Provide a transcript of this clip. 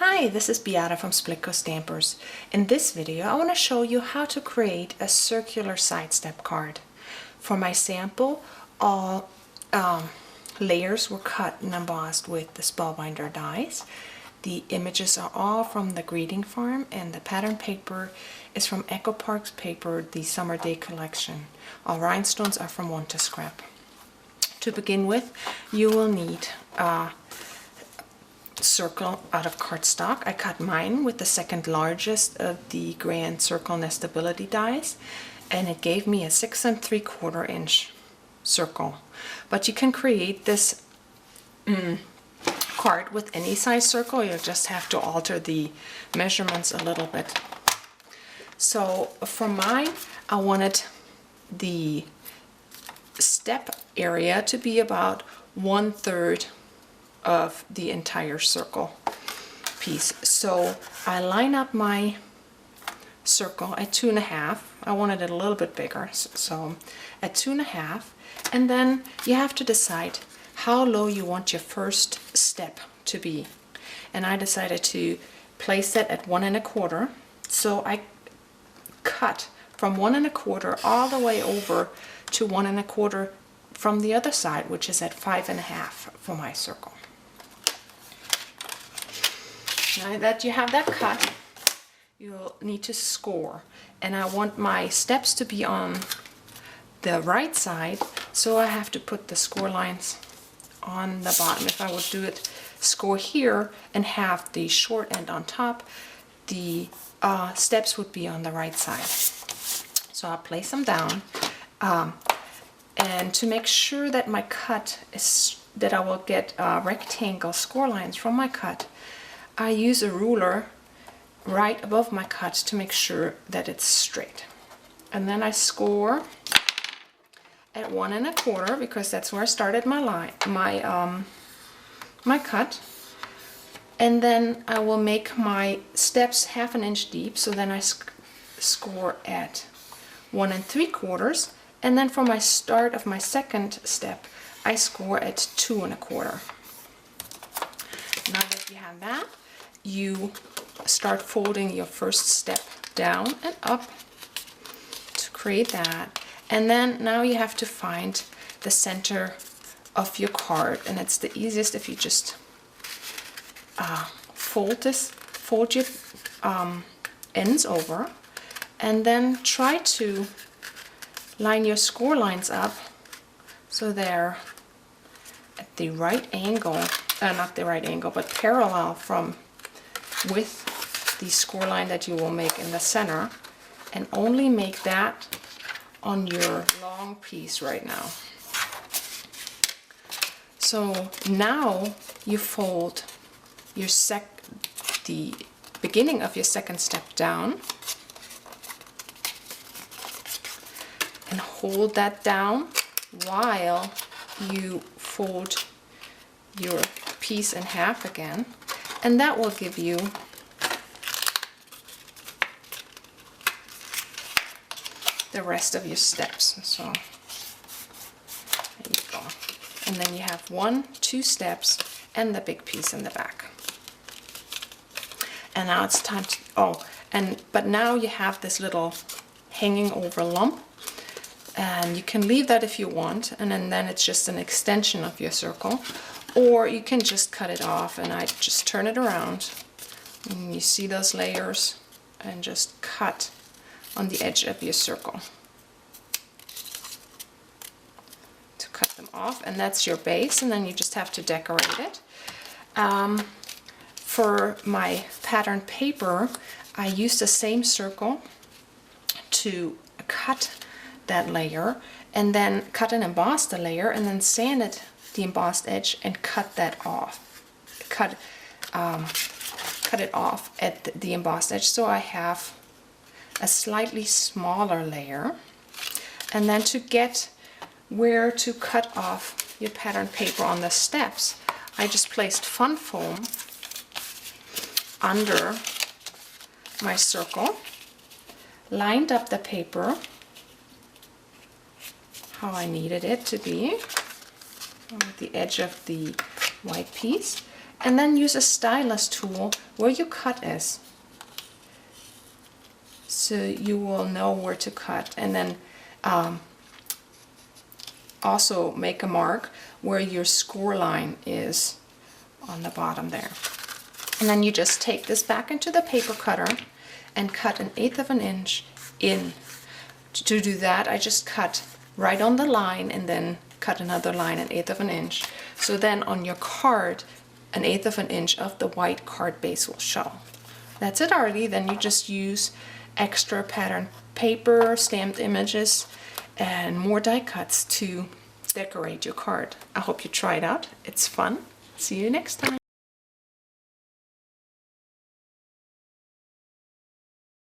Hi, this is Beata from Splitcoaststampers. In this video, I want to show you how to create a circular side step card. For my sample, all layers were cut and embossed with the Spellbinder dies. The images are all from the greeting farm, and the pattern paper is from Echo Park's paper, the Summer Day collection. All rhinestones are from Want to Scrap. To begin with, you will need circle out of cardstock. I cut mine with the second largest of the Grand Circle Nestability dies, and it gave me a 6 3/4 inch circle. But you can create this card with any size circle. You just have to alter the measurements a little bit. So for mine, I wanted the step area to be about 1/3 of the entire circle piece. So I line up my circle at 2.5. I wanted it a little bit bigger, so at 2.5, and then you have to decide how low you want your first step to be. And I decided to place it at 1 1/4. So I cut from 1 1/4 all the way over to 1 1/4 from the other side, which is at 5.5 for my circle. Now that you have that cut, you'll need to score. And I want my steps to be on the right side, so I have to put the score lines on the bottom. If I would do it score here and have the short end on top, the steps would be on the right side. So I'll place them down. And to make sure that my cut is, that I will get rectangle score lines from my cut, I use a ruler right above my cut to make sure that it's straight. And then I score at 1 1/4 because that's where I started my line, my cut. And then I will make my steps 1/2 inch deep, so then I score at 1 3/4. And then for my start of my second step, I score at 2 1/4. Now that you have that, you start folding your first step down and up to create that. And then now you have to find the center of your card, and it's the easiest if you just fold your ends over, and then try to line your score lines up so they're at the right angle, not the right angle, but parallel from with the score line that you will make in the center, and only make that on your long piece right now. So now you fold your the beginning of your second step down and hold that down while you fold your piece in half again, and that will give you the rest of your steps. So there you go. And then you have 1, 2 steps and the big piece in the back. And now it's time to, but now you have this little hanging over lump, and you can leave that if you want, and then it's just an extension of your circle, or you can just cut it off. And I just turn it around, and you see those layers, and just cut on the edge of your circle to cut them off, and that's your base, and then you just have to decorate it. For my pattern paper, I used the same circle to cut that layer, and then cut and emboss the layer, and then sanded the embossed edge and cut that off. Cut it off at the embossed edge, so I have a slightly smaller layer. And then to get where to cut off your pattern paper on the steps, I just placed fun foam under my circle, lined up the paper how I needed it to be on the edge of the white piece, And then use a stylus tool where your cut is. So you will know where to cut. And then also make a mark where your score line is on the bottom there. And then you just take this back into the paper cutter and cut 1/8 of an inch in. To do that, I just cut right on the line and then cut another line 1/8 of an inch. So then on your card, 1/8 of an inch of the white card base will show. That's it already. Then you just use extra pattern paper, stamped images, and more die cuts to decorate your card. I hope you try it out. It's fun. See you next time.